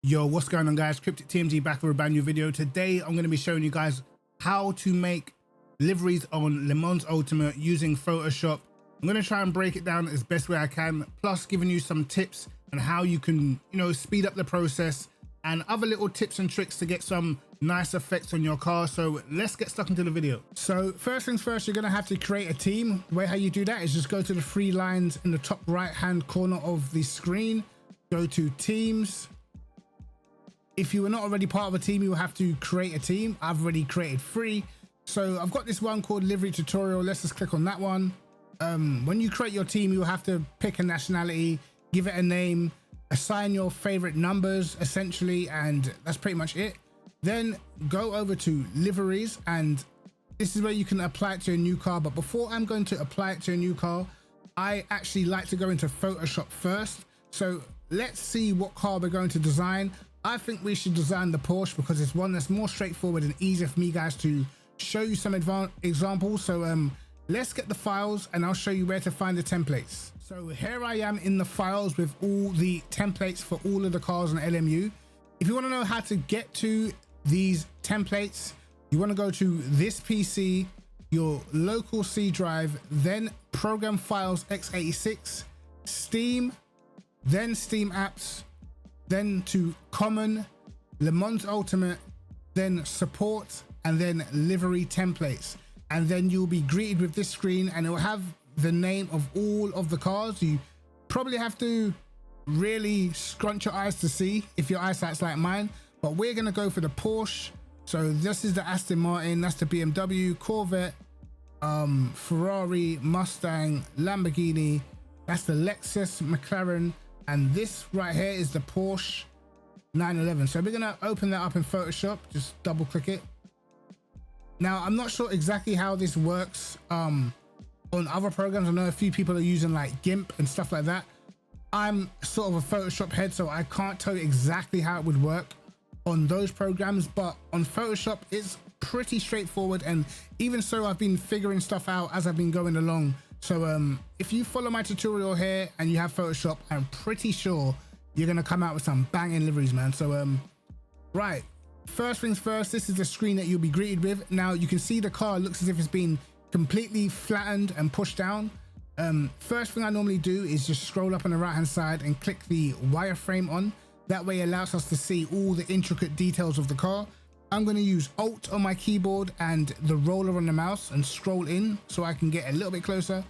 Yo, what's going on, guys? KrypticTMG back with a brand new video. Today I'm going to be showing you guys how to make liveries on Le Mans Ultimate using Photoshop. I'm going to try and break it down as best way I can, plus giving you some tips on how you can, speed up the process and other little tips and tricks to get some nice effects on your car. So let's get stuck into the video. So first things first, you're going to have to create a team. The way how you do that is just go to the three lines in the top right hand corner of the screen, go to teams. If you were not already part of a team, you will have to create a team. I've already created 3. So I've got this one called Livery Tutorial. Let's just click on that one. When you create your team, you'll have to pick a nationality, give it a name, assign your favorite numbers essentially, and that's pretty much it. Then go over to liveries, and this is where you can apply it to a new car. But before I'm going to apply it to a new car, I actually like to go into Photoshop first. So let's see what car we're going to design. I think we should design the Porsche because it's one that's more straightforward and easier for me guys to show you some examples. So let's get the files and I'll show you where to find the templates. So here I am in the files with all the templates for all of the cars on LMU. If you want to know how to get to these templates, you want to go to this PC, your local C drive, then program files x86, Steam, then Steam apps, then to common, Le Mans Ultimate, then support, and then livery templates. And then you'll be greeted with this screen and it will have the name of all of the cars. You probably have to really scrunch your eyes to see if your eyesight's like mine, but we're gonna go for the Porsche. So this is the Aston Martin, that's the BMW, Corvette, Ferrari, Mustang, Lamborghini, that's the Lexus, McLaren, and this right here is the Porsche 911. So we're gonna open that up in Photoshop, just double click it. Now, I'm not sure exactly how this works on other programs. I know a few people are using like GIMP and stuff like that. I'm sort of a Photoshop head, so I can't tell you exactly how it would work on those programs, but on Photoshop, it's pretty straightforward. And even so, I've been figuring stuff out as I've been going along. So if you follow my tutorial here and you have Photoshop, I'm pretty sure you're gonna come out with some banging liveries, man. So right, first things first, this is the screen that you'll be greeted with. Now you can see the car looks as if it's been completely flattened and pushed down. First thing I normally do is just scroll up on the right hand side and click the wireframe on. That way it allows us to see all the intricate details of the car. I'm going to use Alt on my keyboard and the roller on the mouse and scroll in so I can get a little bit closer.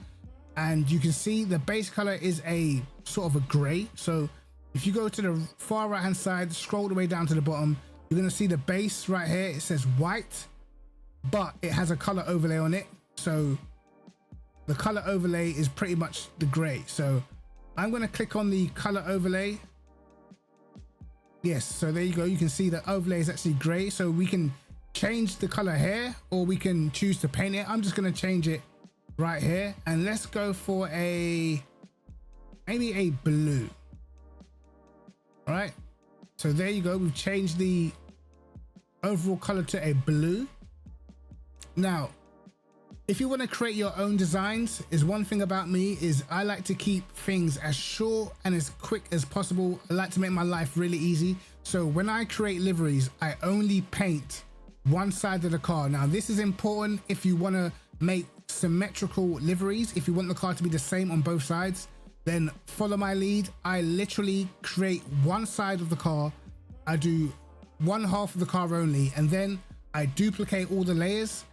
And you can see the base color is a sort of a gray. So if you go to the far right hand side, scroll all the way down to the bottom, you're going to see the base right here. It says white, but it has a color overlay on it. So the color overlay is pretty much the gray. So I'm going to click on the color overlay. Yes, so there you go. You can see the overlay is actually gray. So we can change the color here or we can choose to paint it. I'm just going to change it right here. And let's go for maybe a blue. All right. So there you go. We've changed the overall color to a blue. Now, if you want to create your own designs, is one thing about me is I like to keep things as short and as quick as possible. I like to make my life really easy. So when I create liveries, I only paint one side of the car. Now, this is important if you want to make symmetrical liveries. If you want the car to be the same on both sides, then follow my lead. I literally create one side of the car. I do one half of the car only, and then I duplicate all the layers.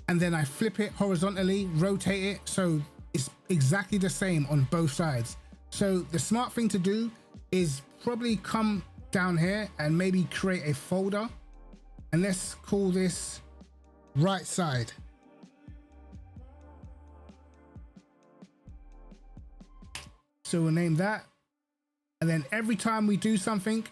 And then I flip it horizontally, rotate it, so it's exactly the same on both sides. So the smart thing to do is probably come down here and maybe create a folder. And let's call this right side. So we'll name that. And then every time we do something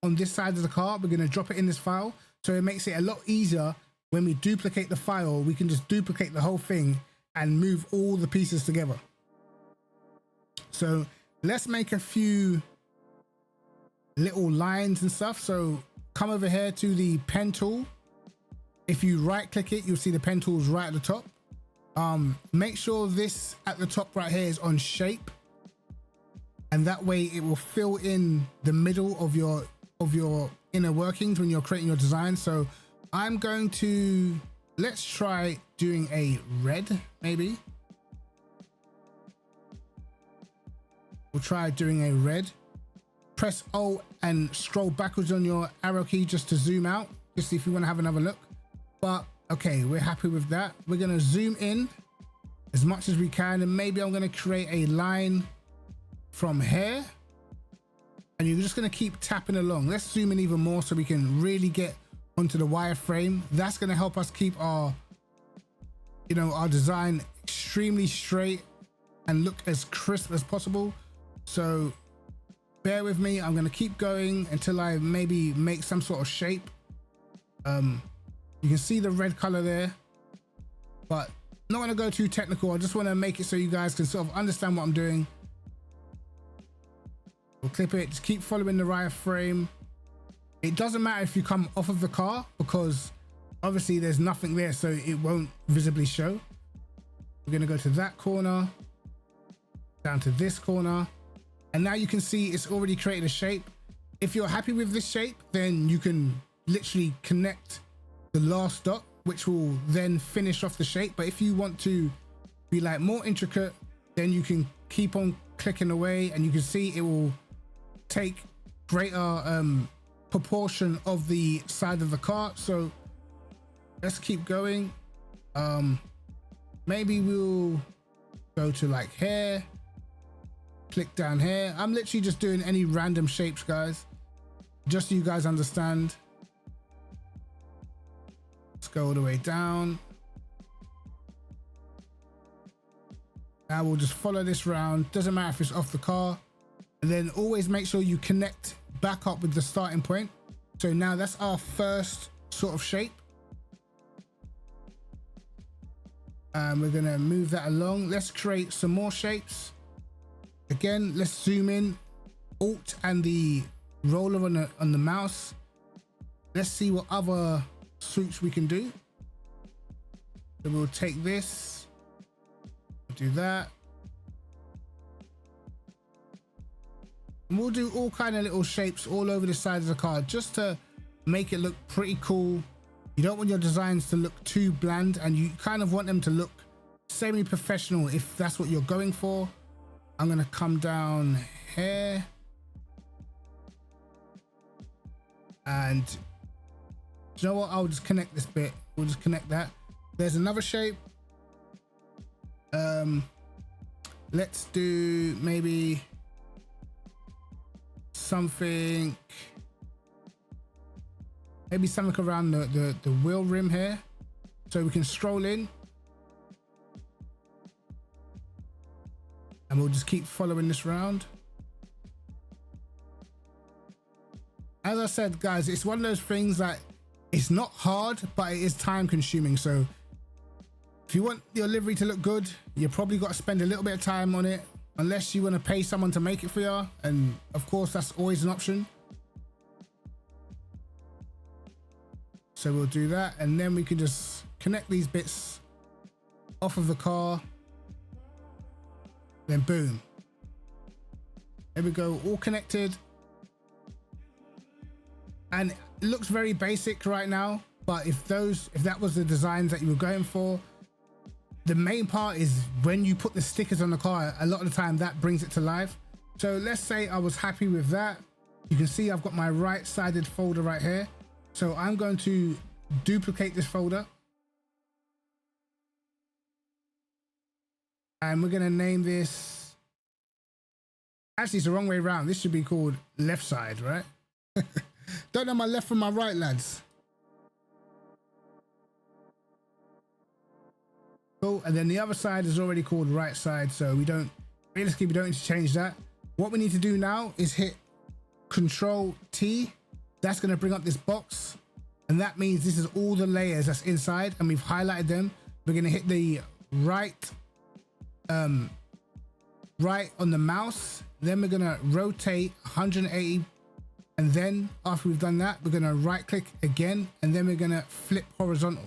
on this side of the car, we're gonna drop it in this file. So it makes it a lot easier. When we duplicate the file, we can just duplicate the whole thing and move all the pieces together. So let's make a few little lines and stuff. So come over here to the pen tool. If you right click it, you'll see the pen tool's right at the top. Make sure this at the top right here is on shape. and that way it will fill in the middle of your inner workings when you're creating your design. So I'm going to, let's try doing a red, maybe. We'll try doing a red. Press Alt and scroll backwards on your arrow key just to zoom out, just if you want to have another look. But okay, we're happy with that. We're going to zoom in as much as we can, and maybe I'm going to create a line from here, and you're just going to keep tapping along. Let's zoom in even more so we can really get onto the wireframe. That's going to help us keep our, you know, our design extremely straight and look as crisp as possible. So bear with me. I'm going to keep going until I maybe make some sort of shape. You can see the red color there, but not going to go too technical. I just want to make it so you guys can sort of understand what I'm doing. We'll clip it, just keep following the wireframe. It doesn't matter if you come off of the car, because obviously there's nothing there, so it won't visibly show. We're going to go to that corner, down to this corner, and now you can see it's already created a shape. If you're happy with this shape, then you can literally connect the last dot, which will then finish off the shape. But if you want to be like more intricate, then you can keep on clicking away, and you can see it will take greater proportion of the side of the car. So let's keep going. Maybe we'll go to like here, click down here. I'm literally just doing any random shapes, guys, just so you guys understand. Let's go all the way down. Now we'll just follow this round. Doesn't matter if it's off the car. And then always make sure you connect back up with the starting point. So now that's our first sort of shape. And we're gonna move that along. Let's create some more shapes. Again, let's zoom in, Alt and the roller on the mouse. Let's see what other swoops we can do. So we'll take this, do that. And we'll do all kind of little shapes all over the sides of the car just to make it look pretty cool. You don't want your designs to look too bland, and you kind of want them to look semi-professional if that's what you're going for. I'm gonna come down here, and you know what? I'll just connect this bit. We'll just connect that. There's another shape. Let's do maybe something, around the wheel rim here, so we can scroll in, and we'll just keep following this round. As I said, guys, it's one of those things that it's not hard, but it is time consuming. So if you want your livery to look good, you probably got to spend a little bit of time on it, unless you want to pay someone to make it for you. And of course, that's always an option. So we'll do that, and then we can just connect these bits off of the car. Then boom. There we go, all connected. And it looks very basic right now, but if that was the designs that you were going for, the main part is when you put the stickers on the car, a lot of the time that brings it to life. So let's say I was happy with that. You can see I've got my right-sided folder right here. So I'm going to duplicate this folder, and we're going to name this, actually it's the wrong way around. This should be called left side, right? Don't know my left from my right, lads. Cool. And then the other side is already called right side, so we don't need to change that. What we need to do now is hit Control T. That's going to bring up this box, and that means this is all the layers that's inside, and we've highlighted them. We're going to hit the right on the mouse, then we're going to rotate 180, and then after we've done that, we're going to right click again, and then we're going to flip horizontal.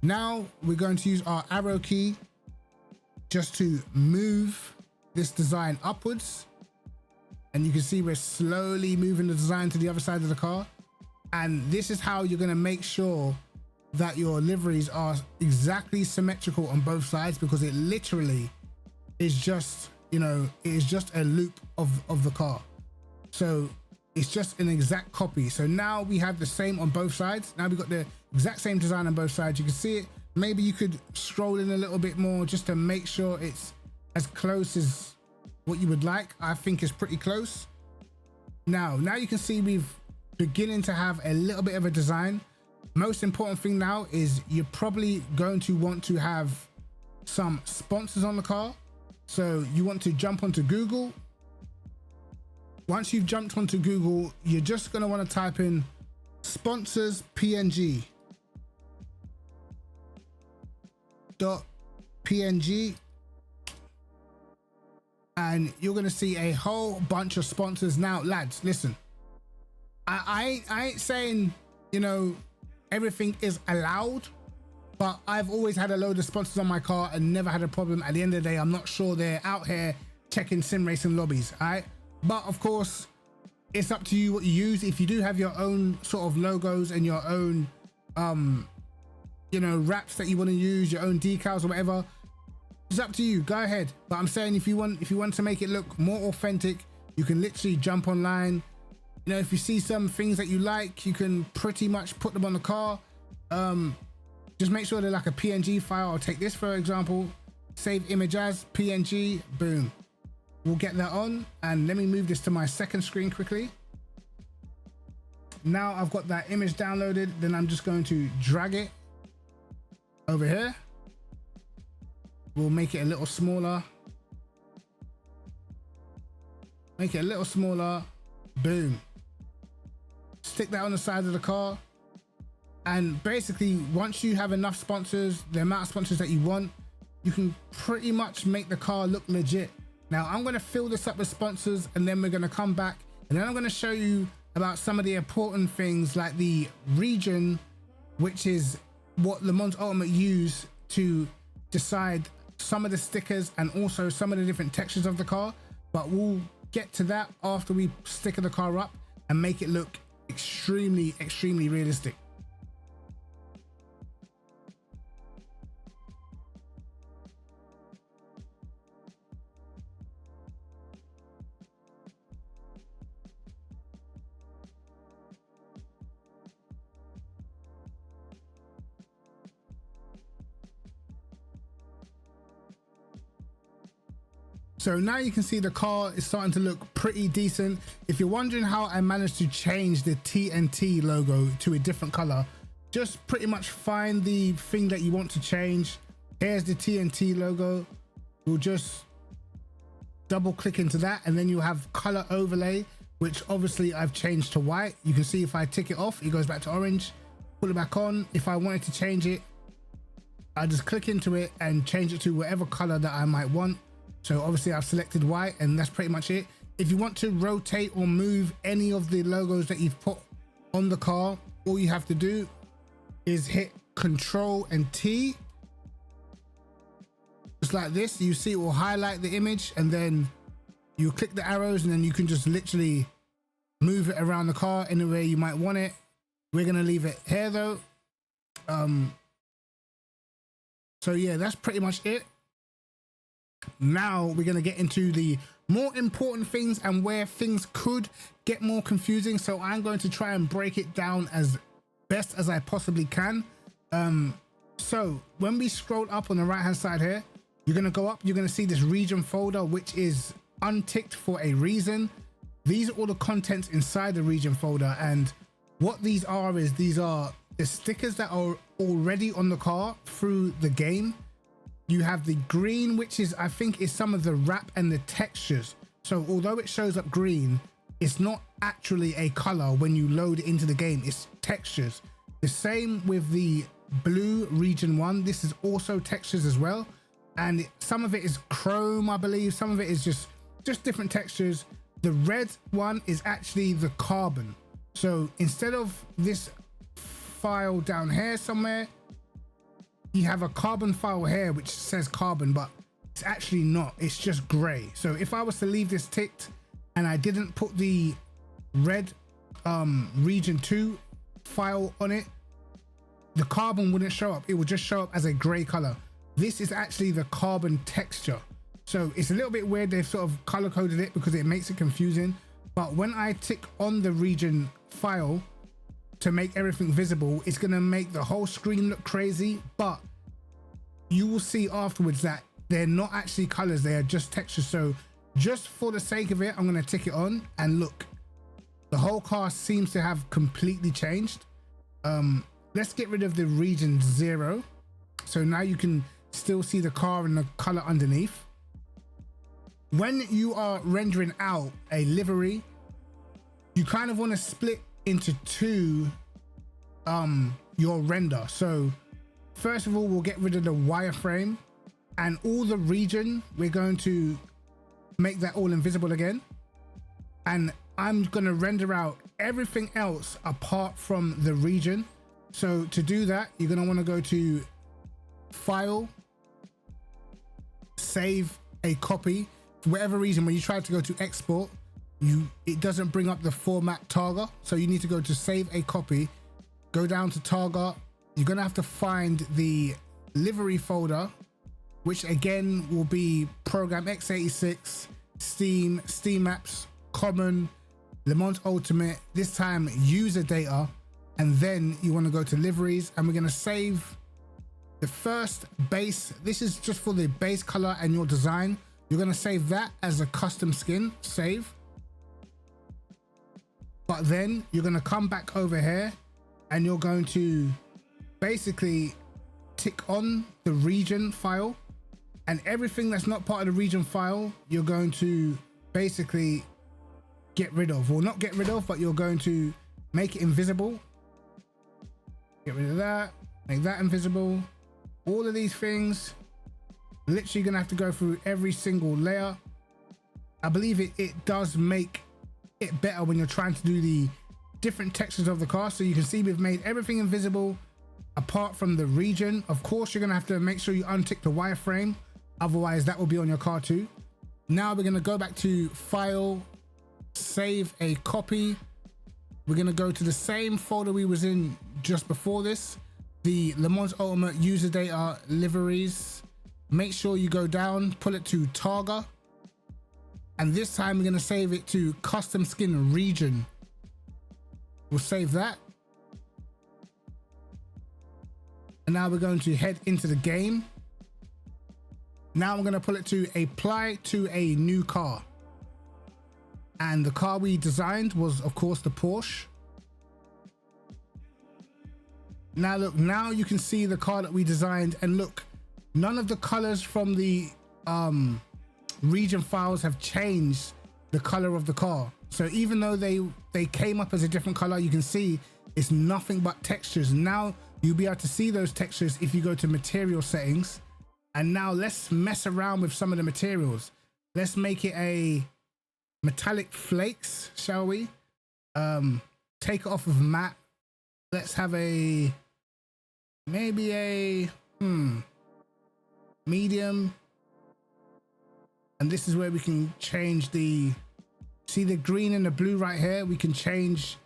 Now we're going to use our arrow key just to move this design upwards. and you can see we're slowly moving the design to the other side of the car. And this is how you're going to make sure that your liveries are exactly symmetrical on both sides, because it literally is just, you know, it is just a loop of the car. So it's just an exact copy. So now we have the same on both sides. Now we've got the exact same design on both sides. You can see it. Maybe you could scroll in a little bit more just to make sure it's as close as what you would like. I think it's pretty close. Now you can see we've beginning to have a little bit of a design. Most important thing now is you're probably going to want to have some sponsors on the car. So you want to jump onto Google. Once you've jumped onto Google, you're just going to want to type in sponsors PNG. .png, and you're going to see a whole bunch of sponsors. Now lads, listen, I ain't saying, you know, everything is allowed, but I've always had a load of sponsors on my car and never had a problem. At the end of the day, I'm not sure they're out here checking sim racing lobbies, all right? But of course, it's up to you what you use. If you do have your own sort of logos and your own you know, wraps that you want to use, your own decals or whatever, it's up to you, go ahead. But I'm saying if you want to make it look more authentic, you can literally jump online. You know, if you see some things that you like, you can pretty much put them on the car. Just make sure they're like a PNG file. I'll take this for example, save image as PNG, boom. We'll get that on, and let me move this to my second screen quickly. Now I've got that image downloaded, then I'm just going to drag it over here. We'll make it a little smaller. Make it a little smaller, boom. Stick that on the side of the car. And basically, once you have enough sponsors, the amount of sponsors that you want, you can pretty much make the car look legit. Now I'm going to fill this up with sponsors, and then we're going to come back, and then I'm going to show you about some of the important things like the region, which is what Le Mans Ultimate use to decide some of the stickers and also some of the different textures of the car. But we'll get to that after we sticker the car up and make it look extremely realistic. So now you can see the car is starting to look pretty decent. If you're wondering how I managed to change the TNT logo to a different color, just pretty much find the thing that you want to change. Here's the TNT logo. We'll just double click into that, and then you have color overlay, which obviously I've changed to white. You can see if I tick it off, it goes back to orange. Put it back on. If I wanted to change it, I just click into it and change it to whatever color that I might want. So obviously I've selected white, and that's pretty much it. If you want to rotate or move any of the logos that you've put on the car, all you have to do is hit Control and T. Just like this, you see it will highlight the image, and then you click the arrows, and then you can just literally move it around the car any way you might want it. We're gonna leave it here though. So yeah, that's pretty much it. Now we're going to get into the more important things and where things could get more confusing. So I'm going to try and break it down as best as I possibly can. So when we scroll up on the right hand side here, you're going to go up, you're going to see this region folder, which is unticked for a reason. These are all the contents inside the region folder, and what these are is these are the stickers that are already on the car through the game. You have the green, which is, I think, is some of the wrap and the textures. So although it shows up green, it's not actually a color when you load it into the game, it's textures. The same with the blue region 1. This is also textures as well. And some of it is chrome, I believe. Some of it is just different textures. The red one is actually the carbon. So instead of this file down here somewhere, you have a carbon file here which says carbon, but it's actually not, it's just gray. So if I was to leave this ticked and I didn't put the red region 2 file on it, the carbon wouldn't show up. It would just show up as a gray color. This is actually the carbon texture. So it's a little bit weird. They've sort of color coded it because it makes it confusing. But when I tick on the region file to make everything visible, it's gonna make the whole screen look crazy. But you will see afterwards that they're not actually colors, they are just textures. So just for the sake of it, I'm gonna tick it on, and look, the whole car seems to have completely changed. Let's get rid of the region 0. So now you can still see the car and the color underneath. When you are rendering out a livery, you kind of want to split into 2 your render. So first of all, we'll get rid of the wireframe, and all the region, we're going to make that all invisible again. And I'm going to render out everything else apart from the region. So to do that, you're going to want to go to File, Save a Copy. For whatever reason, when you try to go to export, it doesn't bring up the format Targa. So you need to go to Save a Copy, go down to Targa. You're going to have to find the livery folder, which again will be Program x86, Steam, Steam Apps, Common, Le Mans Ultimate, this time user data. And then you want to go to liveries, and we're going to save the first base. This is just for the base color and your design. You're going to save that as a custom skin, save. But then you're going to come back over here and you're going to basically tick on the region file, and everything that's not part of the region file, you're going to basically get rid of, or not get rid of, but you're going to make it invisible. Get rid of that, make that invisible. All of these things, literally gonna have to go through every single layer. I believe it does make it better when you're trying to do the different textures of the car. So you can see we've made everything invisible apart from the region. Of course, you're gonna have to make sure you untick the wireframe, otherwise that will be on your car too. Now we're gonna go back to File, Save a Copy. We're gonna go to the same folder we was in just before this, the Le Mans Ultimate user data liveries. Make sure you go down, pull it to Targa, and this time we're gonna save it to custom skin region. We'll save that. And now we're going to head into the game. Now I'm gonna pull it to apply to a new car. And the car we designed was, of course, the Porsche. Now look, now you can see the car that we designed, and look, none of the colors from the region files have changed the color of the car. So even though they came up as a different color, you can see it's nothing but textures. Now you'll be able to see those textures if you go to material settings. And now let's mess around with some of the materials. Let's make it a metallic flakes, shall we? Take it off of matte. Let's have maybe a medium. And this is where we can change see the green and the blue right here. We can change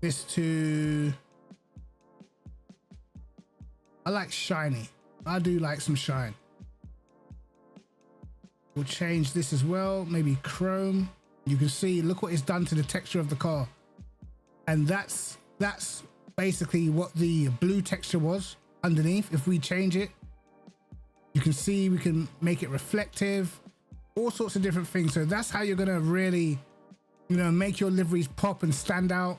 this to, I like shiny. I do like some shine. We'll change this as well, maybe chrome. You can see, look what it's done to the texture of the car. And that's basically what the blue texture was underneath. If we change it, you can see we can make it reflective, all sorts of different things. So that's how you're gonna really, make your liveries pop and stand out.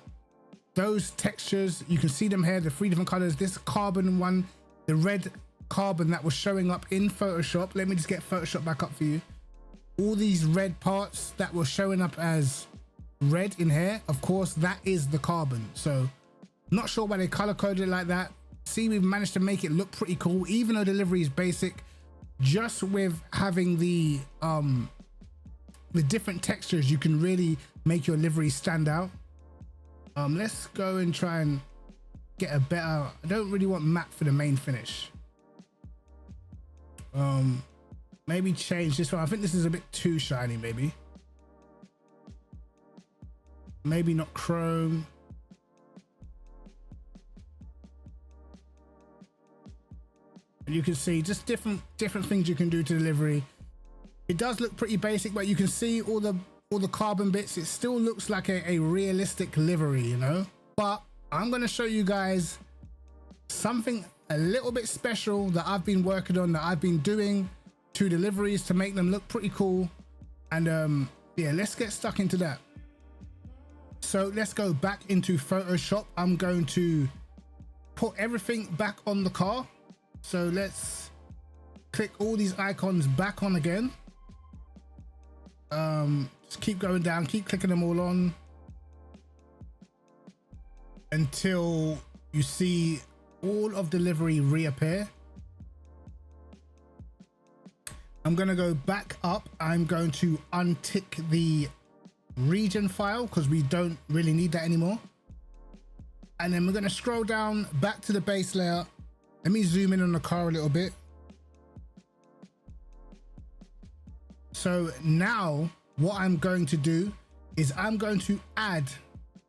Those textures, you can see them here, the 3 different colors. This carbon one, the red carbon that was showing up in Photoshop. Let me just get Photoshop back up for you. All these red parts that were showing up as red in here, of course, that is the carbon. So not sure why they color coded it like that. See, we've managed to make it look pretty cool, even though the livery is basic. Just with having the different textures, you can really make your livery stand out. Let's go and try and get a better, I don't really want matte for the main finish. Maybe change this one. I think this is a bit too shiny, maybe. maybe not chrome. And you can see just different things you can do to the livery. It does look pretty basic, but you can see all the carbon bits. It still looks like a realistic livery, you know. But I'm going to show you guys something a little bit special that I've been working on, that I've been doing to the liveries to make them look pretty cool. And yeah, let's get stuck into that. So let's go back into Photoshop. I'm going to put everything back on the car. So let's click all these icons back on again. Just keep going down, keep clicking them all on until you see all of the livery reappear. I'm going to go back up. I'm going to untick the region file because we don't really need that anymore. And then we're going to scroll down back to the base layer. Let me zoom in on the car a little bit. So now what I'm going to do is I'm going to add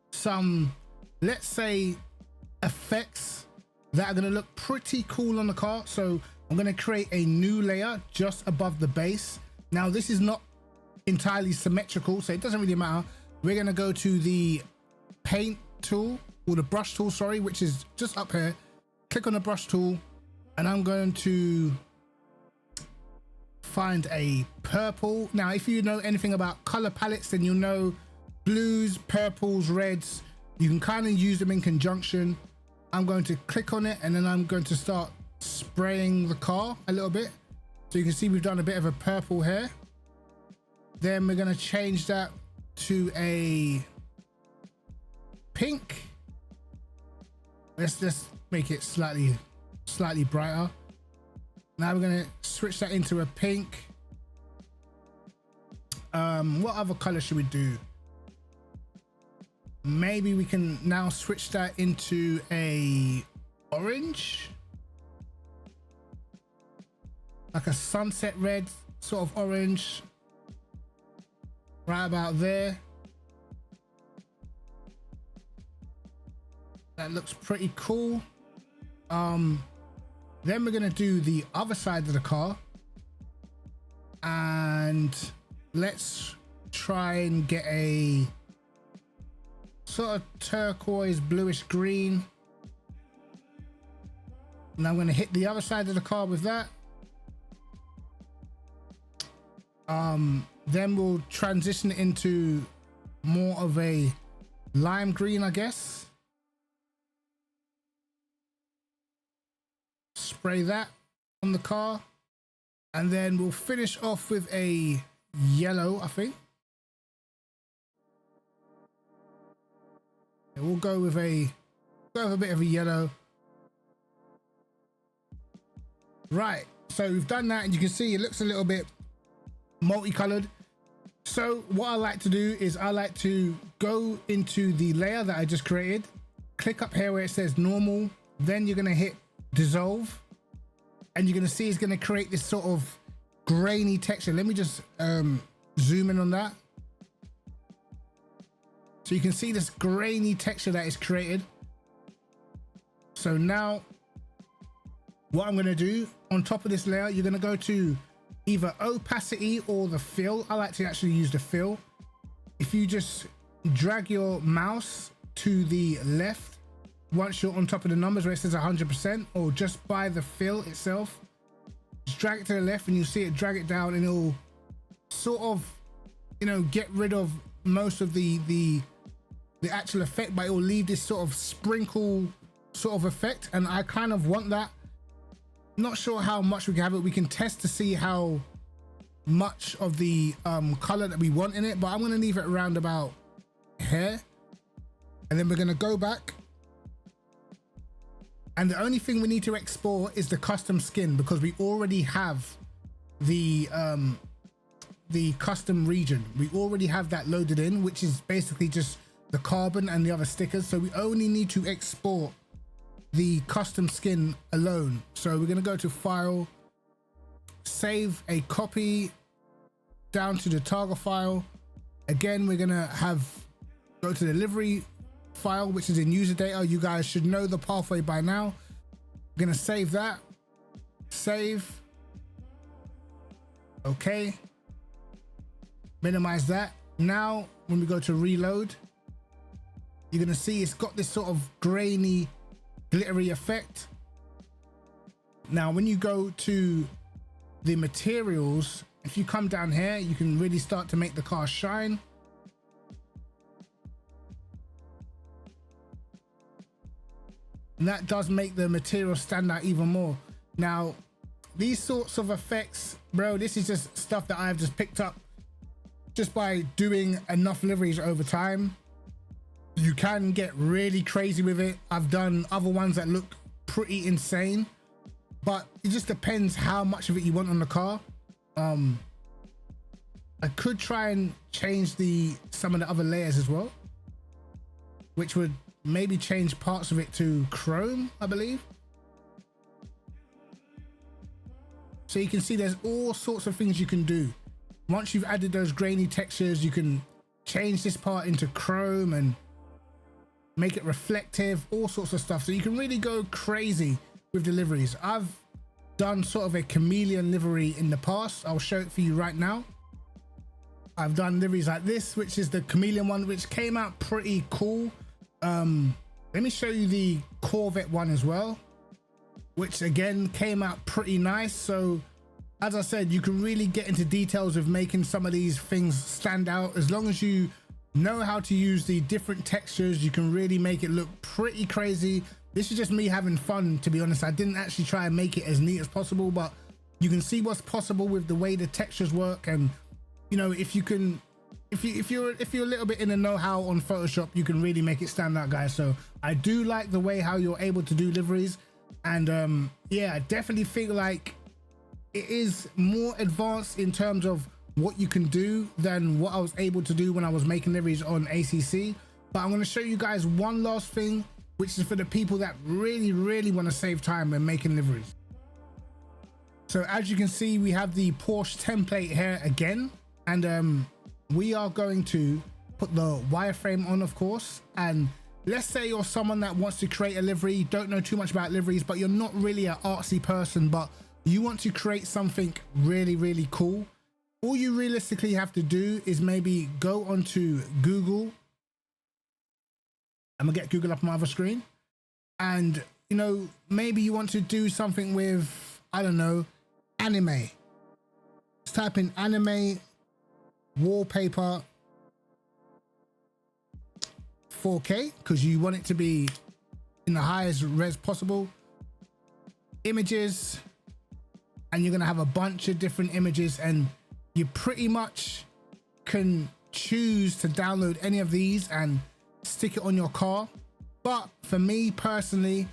some, let's say, effects that are going to look pretty cool on the car. So I'm going to create a new layer just above the base. Now this is not entirely symmetrical, so it doesn't really matter. We're going to go to the paint tool, or the brush tool, sorry, which is just up here. Click on the brush tool, and I'm going to find a purple. Now, if you know anything about color palettes, then you'll know blues, purples, reds, you can kind of use them in conjunction. I'm going to click on it, and then I'm going to start spraying the car a little bit. So you can see we've done a bit of a purple here. Then we're going to change that to a pink. Let's just make it slightly brighter. Now we're going to switch that into a pink. What other color should we do? Maybe we can now switch that into a orange, like a sunset red sort of orange, right about there. That looks pretty cool. Then we're going to do the other side of the car, and let's try and get a sort of turquoise bluish green. And I'm going to hit the other side of the car with that. Then we'll transition it into more of a lime green, I guess. Spray that on the car, and then we'll finish off with a yellow, I think. And we'll go with a bit of a yellow. Right, so we've done that, and you can see it looks a little bit multicolored. So what I like to do is I like to go into the layer that I just created, click up here where it says normal, then you're going to hit dissolve, and you're going to see it's going to create this sort of grainy texture. Let me just zoom in on that. So you can see this grainy texture that is created. So now what I'm going to do on top of this layer, you're going to go to either opacity or the fill. I like to actually use the fill. If you just drag your mouse to the left once you're on top of the numbers where it says 100%, or just by the fill itself, just drag it to the left and you see it drag it down, and it'll sort of, you know, get rid of most of the actual effect, but it will leave this sort of sprinkle sort of effect, and I kind of want that. Not sure how much we can have it. We can test to see how much of the color that we want in it, but I'm going to leave it around about here, and then we're going to go back, and the only thing we need to export is the custom skin, because we already have the custom region. We already have that loaded in, which is basically just the carbon and the other stickers. So we only need to export the custom skin alone. So we're going to go to file, save a copy down to the target file. Again, we're going to have go to the livery file, which is in user data. You guys should know the pathway by now. I'm gonna save that. Save. Okay. Minimize that. Now, when we go to reload, you're gonna see it's got this sort of grainy, glittery effect. Now, when you go to the materials, if you come down here, you can really start to make the car shine. And that does make the material stand out even more. Now, these sorts of effects, bro, this is just stuff that I've just picked up just by doing enough liveries over time. You can get really crazy with it. I've done other ones that look pretty insane, but it just depends how much of it you want on the car. I could try and change some of the other layers as well, which would maybe change parts of it to chrome, I believe. So you can see there's all sorts of things you can do. Once you've added those grainy textures, you can change this part into chrome and make it reflective, all sorts of stuff. So you can really go crazy with the liveries. I've done sort of a chameleon livery in the past. I'll show it for you right now. I've done liveries like this, which is the chameleon one, which came out pretty cool. Let me show you the Corvette one as well, which again came out pretty nice. So as I said, you can really get into details of making some of these things stand out. As long as you know how to use the different textures, you can really make it look pretty crazy. This is just me having fun, to be honest. I didn't actually try and make it as neat as possible, but you can see what's possible with the way the textures work. And you know, if you're a little bit in the know-how on Photoshop, you can really make it stand out, guys. So I do like the way how you're able to do liveries. And yeah, I definitely think like it is more advanced in terms of what you can do than what I was able to do when I was making liveries on ACC. But I'm going to show you guys one last thing, which is for the people that really want to save time when making liveries. So as you can see, we have the Porsche template here again, and we are going to put the wireframe on, of course. And let's say you're someone that wants to create a livery, don't know too much about liveries, but you're not really an artsy person, but you want to create something really cool. All you realistically have to do is maybe go onto Google. I'm gonna get Google up on my other screen. And, you know, maybe you want to do something with, I don't know, anime. Let's type in anime wallpaper 4K, because you want it to be in the highest res possible. Images, and you're gonna have a bunch of different images, and you pretty much can choose to download any of these and stick it on your car. But for me personally,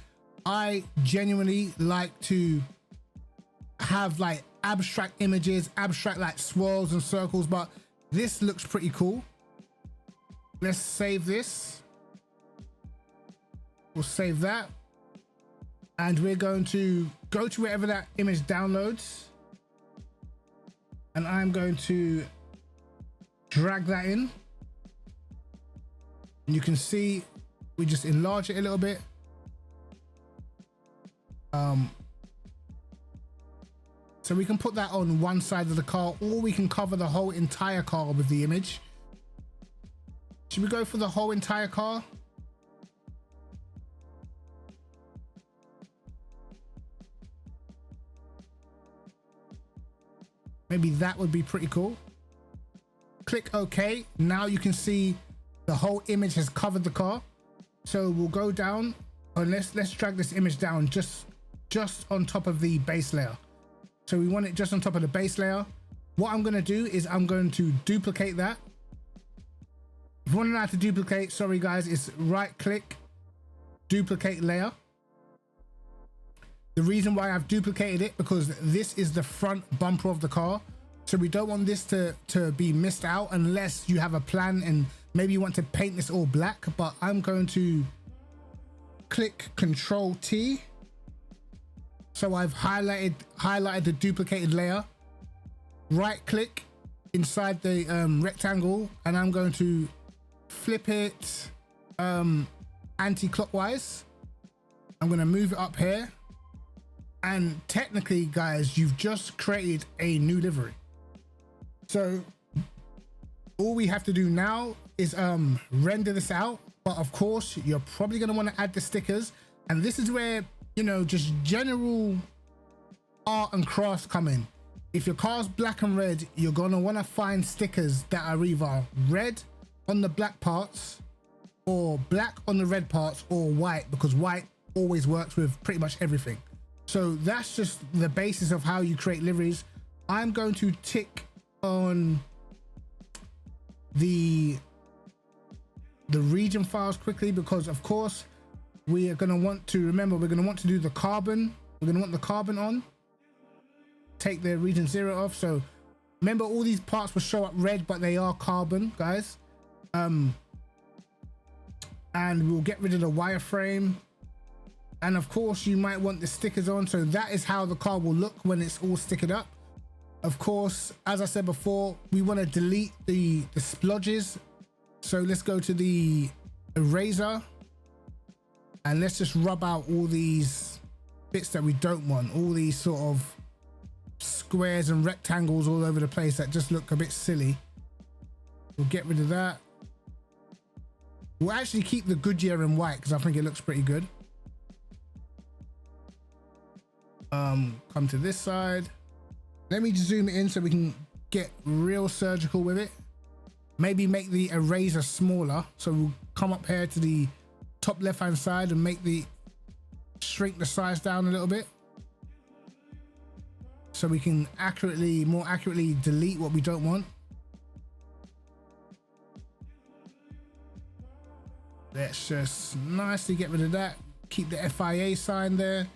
I genuinely like to have like abstract images, abstract like swirls and circles, but this looks pretty cool. Let's save this. We'll save that. And we're going to go to wherever that image downloads. And I'm going to drag that in. And you can see we just enlarge it a little bit. So we can put that on one side of the car, or we can cover the whole entire car with the image. Should we go for the whole entire car? Maybe that would be pretty cool. Click OK. Now you can see the whole image has covered the car. So we'll go down, and let's drag this image down just on top of the base layer. So we want it just on top of the base layer. What I'm going to do is I'm going to duplicate that. If you want to know how to duplicate, sorry guys, it's right click, duplicate layer. The reason why I've duplicated it, because this is the front bumper of the car. So we don't want this to be missed out unless you have a plan and maybe you want to paint this all black. But I'm going to click Control T. So I've highlighted the duplicated layer, right click inside the rectangle, and I'm going to flip it anti-clockwise. I'm going to move it up here. And technically, guys, you've just created a new livery. So all we have to do now is render this out. But of course, you're probably going to want to add the stickers. And this is where, you know, just general art and crafts come in. If your car's black and red, you're going to want to find stickers that are either red on the black parts or black on the red parts or white, because white always works with pretty much everything. So that's just the basis of how you create liveries. I'm going to tick on the region files quickly, because of course we are going to want to remember, we're going to want to do the carbon. We're going to want the carbon on. Take the region 0 off. So remember, all these parts will show up red, but they are carbon, guys. And we'll get rid of the wireframe. And of course, you might want the stickers on. So that is how the car will look when it's all stickered up. Of course, as I said before, we want to delete the splodges. So let's go to the eraser and let's just rub out all these bits that we don't want. All these sort of squares and rectangles all over the place that just look a bit silly. We'll get rid of that. We'll actually keep the Goodyear in white because I think it looks pretty good. Come to this side. Let me zoom it in so we can get real surgical with it. Maybe make the eraser smaller. So we'll come up here to the top left hand side and shrink the size down a little bit, so we can more accurately delete what we don't want. Let's just nicely get rid of that. Keep the FIA sign there.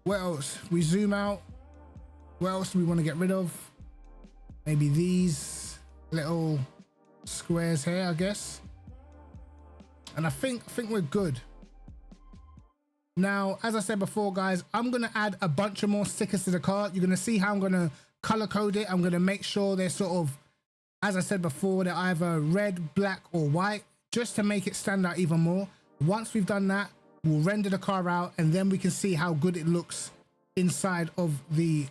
What else? We zoom out. What else do we want to get rid of? Maybe these little squares here, I guess. And I think we're good. Now, as I said before, guys, I'm going to add a bunch of more stickers to the car. You're going to see how I'm going to color code it. I'm going to make sure they're sort of, as I said before, they're either red, black, or white, just to make it stand out even more. Once we've done that, we'll render the car out, and then we can see how good it looks inside of the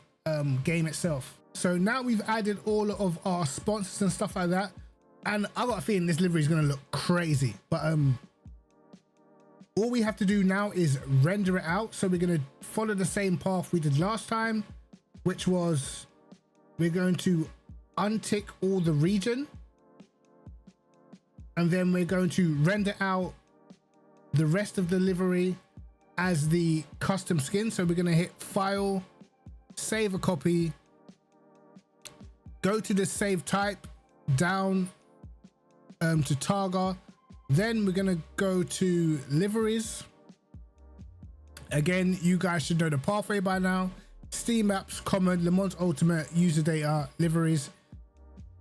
game itself. So now we've added all of our sponsors and stuff like that, and I got a feeling this livery is going to look crazy. But all we have to do now is render it out. So we're going to follow the same path we did last time, which was we're going to untick all the region, and then we're going to render out the rest of the livery as the custom skin. So we're going to hit File, Save a Copy, go to the save type, down to Targa. Then we're going to go to liveries. Again, you guys should know the pathway by now. Steam Apps, Common, Le Mans Ultimate, User Data, Liveries.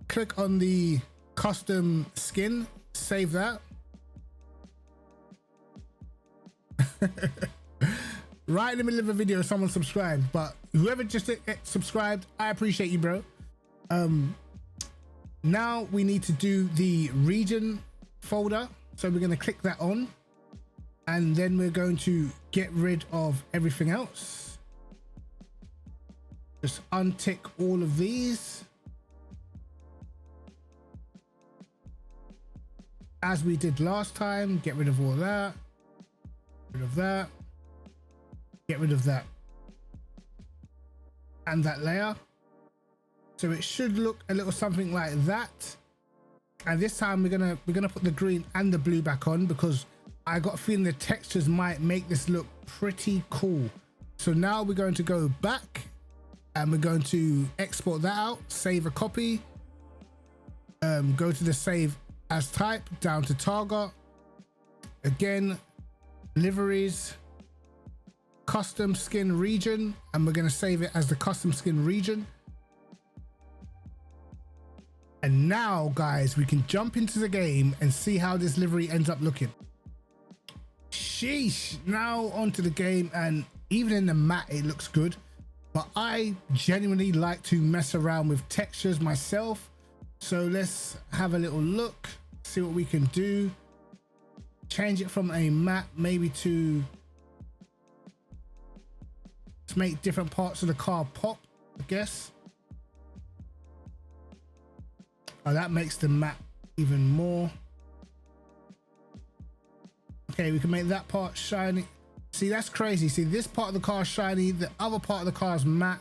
Click on the custom skin, save that. Right in the middle of a video, someone subscribed, but whoever just subscribed, I appreciate you, bro. Now we need to do the region folder. So we're going to click that on, and then we're going to get rid of everything else. Just untick all of these as we did last time. Get rid of all that, get rid of that, get rid of that and that layer. So it should look a little something like that. And this time we're gonna put the green and the blue back on, because I got a feeling the textures might make this look pretty cool. So now we're going to go back and we're going to export that out, save a copy, go to the save as type, down to Targa, again, liveries, custom skin region, and we're going to save it as the custom skin region. And now, guys, we can jump into the game and see how this livery ends up looking. Sheesh. Now onto the game, and even in the matte, it looks good. But I genuinely like to mess around with textures myself. So let's have a little look, see what we can do. Change it from a matte maybe to make different parts of the car pop, I guess. Oh, that makes the matte even more. Okay, we can make that part shiny. See, that's crazy. See, this part of the car is shiny, the other part of the car is matte.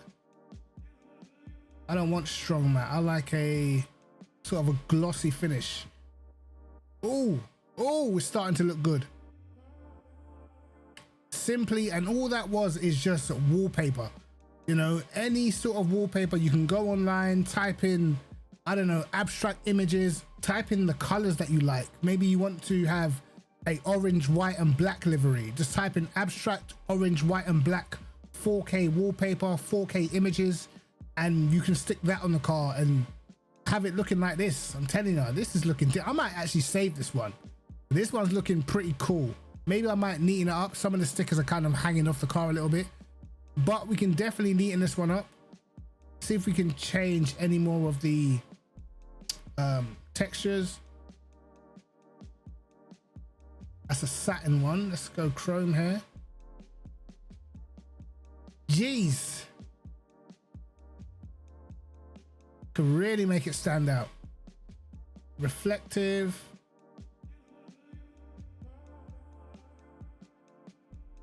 I don't want strong matte. I like a sort of a glossy finish. Oh, we're starting to look good. Simply, and all that was is just wallpaper. You know, any sort of wallpaper. You can go online, type in, I don't know, abstract images, type in the colors that you like. Maybe you want to have a orange, white and black livery. Just type in abstract orange, white and black 4K wallpaper, 4K images, and you can stick that on the car and have it looking like this. I'm telling you, this is looking, I might actually save this one. This one's looking pretty cool. Maybe I might neaten it up. Some of the stickers are kind of hanging off the car a little bit, but we can definitely neaten this one up. See if we can change any more of the textures. That's a satin one. Let's go chrome here. Jeez. Could really make it stand out. Reflective.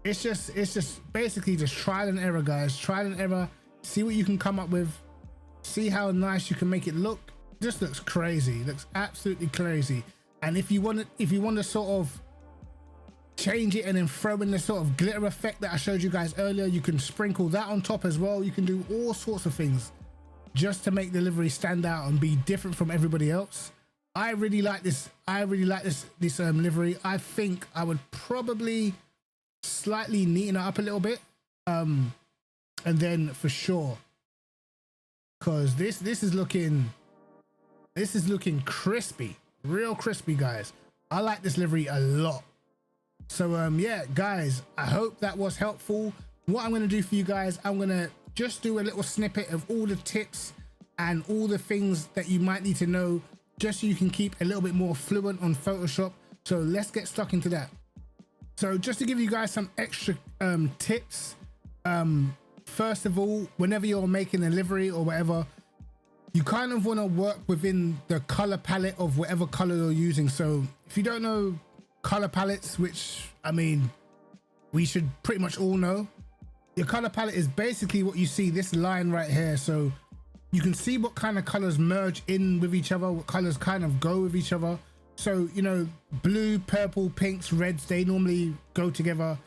It's just basically just trial and error, guys. Trial and error. See what you can come up with. See how nice you can make it look. Just looks crazy. Looks absolutely crazy. And if you want to sort of change it and then throw in the sort of glitter effect that I showed you guys earlier, you can sprinkle that on top as well. You can do all sorts of things just to make the livery stand out and be different from everybody else. I really like this. I really like this livery. I think I would probably slightly neaten it up a little bit, and then for sure, because this is looking crispy, real crispy, guys. I like this livery a lot. So yeah, guys, I hope that was helpful. What I'm going to do for you guys, I'm going to just do a little snippet of all the tips and all the things that you might need to know, just so you can keep a little bit more fluent on Photoshop. So let's get stuck into that. So just to give you guys some extra tips, first of all, whenever you're making a livery or whatever, you kind of want to work within the color palette of whatever color you're using. So if you don't know color palettes, which I mean, we should pretty much all know, your color palette is basically what you see, this line right here. So you can see what kind of colors merge in with each other, what colors kind of go with each other. So, you know, blue, purple, pinks, reds, they normally go together,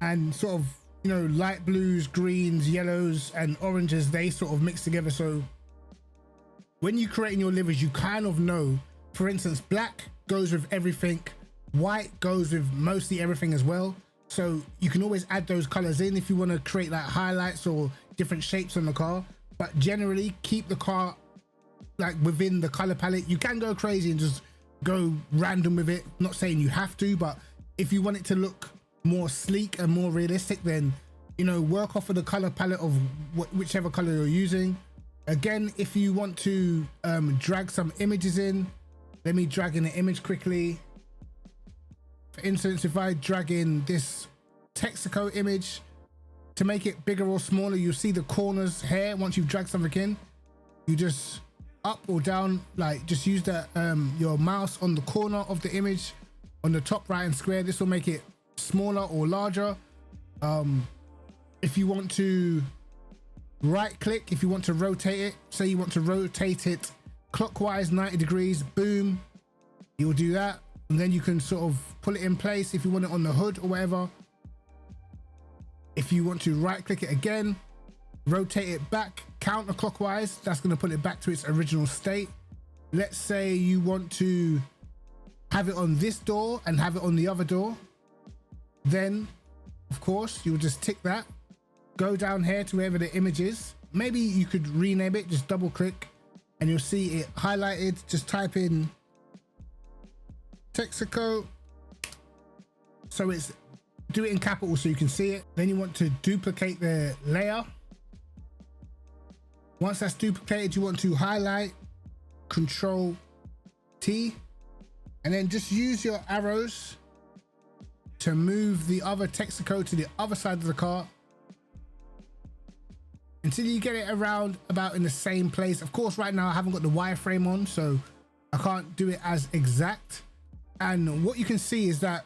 and sort of, you know, light blues, greens, yellows and oranges, they sort of mix together. So when you're creating your liveries, you kind of know, for instance, black goes with everything, white goes with mostly everything as well. So you can always add those colors in if you want to create like highlights or different shapes on the car, but generally keep the car like within the color palette. You can go crazy and just go random with it, not saying you have to, but if you want it to look more sleek and more realistic, then, you know, work off of the color palette of whichever color you're using. Again, if you want to drag some images in, let me drag in an image quickly. For instance, if I drag in this Texaco image, to make it bigger or smaller, you'll see the corners here. Once you've dragged something in, you just up or down, like just use the your mouse on the corner of the image on the top right hand square. This will make it smaller or larger. If you want to right click, if you want to rotate it, say you want to rotate it clockwise 90 degrees, boom, you'll do that, and then you can sort of pull it in place if you want it on the hood or whatever. If you want to right click it again, rotate it back counterclockwise, that's going to put it back to its original state. Let's say you want to have it on this door and have it on the other door, then of course you'll just tick that, go down here to wherever the image is. Maybe you could rename it, just double click and you'll see it highlighted. Just type in Texaco, so it's, do it in capital so you can see it. Then you want to duplicate the layer. Once that's duplicated, you want to highlight, Control T, and then just use your arrows to move the other Texaco to the other side of the car until you get it around about in the same place. Of course, right now I haven't got the wireframe on, so I can't do it as exact. And what you can see is that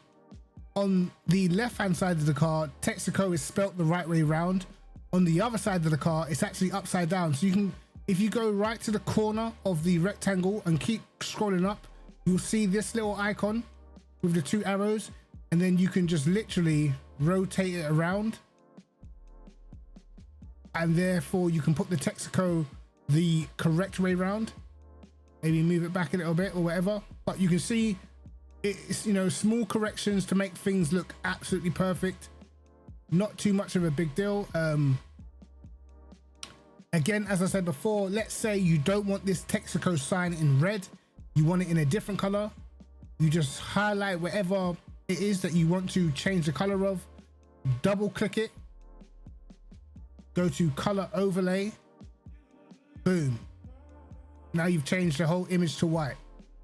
on the left hand side of the car, Texaco is spelt the right way around. On the other side of the car, it's actually upside down. So you can, if you go right to the corner of the rectangle and keep scrolling up, you'll see this little icon with the 2 arrows, and then you can just literally rotate it around, and therefore you can put the Texaco the correct way around. Maybe move it back a little bit or whatever, but you can see it's, you know, small corrections to make things look absolutely perfect. Not too much of a big deal. Again, as I said before, let's say you don't want this Texaco sign in red, you want it in a different color. You just highlight whatever it is that you want to change the color of, double click it, go to color overlay, boom. Now you've changed the whole image to white.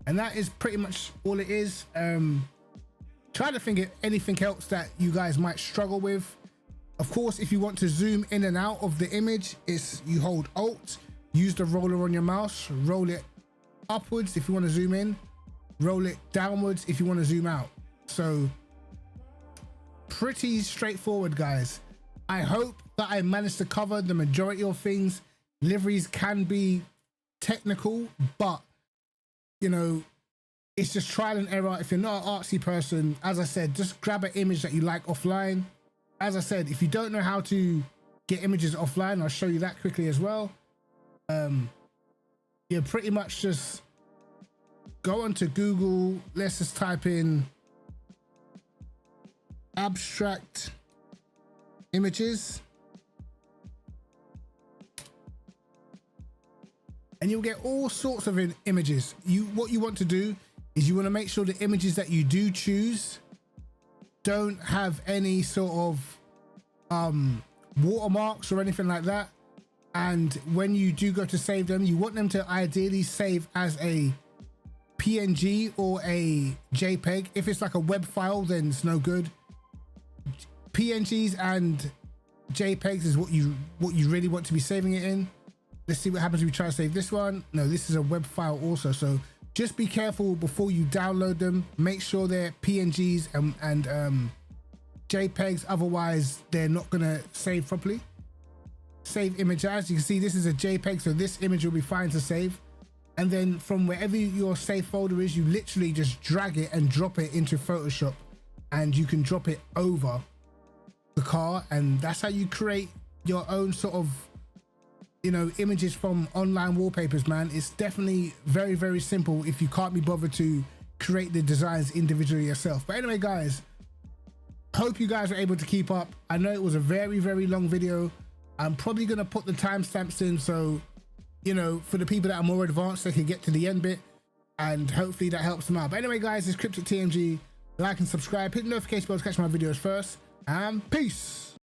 And that is pretty much all it is. Try to think of anything else that you guys might struggle with. Of course, if you want to zoom in and out of the image, it's you hold Alt, use the roller on your mouse, roll it upwards if you want to zoom in, roll it downwards if you want to zoom out. So pretty straightforward, guys. I hope that I managed to cover the majority of things. Liveries can be technical, but you know, it's just trial and error. If you're not an artsy person, as I said, just grab an image that you like offline. As I said, if you don't know how to get images offline, I'll show you that quickly as well. Yeah, pretty much just go onto Google. Let's just type in abstract images, and you'll get all sorts of images. What you want to do is you want to make sure the images that you do choose don't have any sort of watermarks or anything like that. And when you do go to save them, you want them to ideally save as a PNG or a JPEG. If it's like a web file, then it's no good. PNGs and JPEGs is what you really want to be saving it in. Let's see what happens if we try to save this one. No, this is a web file also, so just be careful before you download them. Make sure they're PNGs and JPEGs, otherwise they're not gonna save properly. Save image as. You can see this is a JPEG, so this image will be fine to save. And then from wherever your save folder is, you literally just drag it and drop it into Photoshop, and you can drop it over the car, and that's how you create your own sort of, you know, images from online wallpapers, man. It's definitely very, very simple if you can't be bothered to create the designs individually yourself. But anyway, guys, hope you guys are able to keep up. I know it was a very, very long video. I'm probably gonna put the timestamps in, so you know, for the people that are more advanced, they can get to the end bit, and hopefully that helps them out. But anyway, guys, it's KrypticTMG. Like and subscribe, hit the notification bell to catch my videos first, and peace.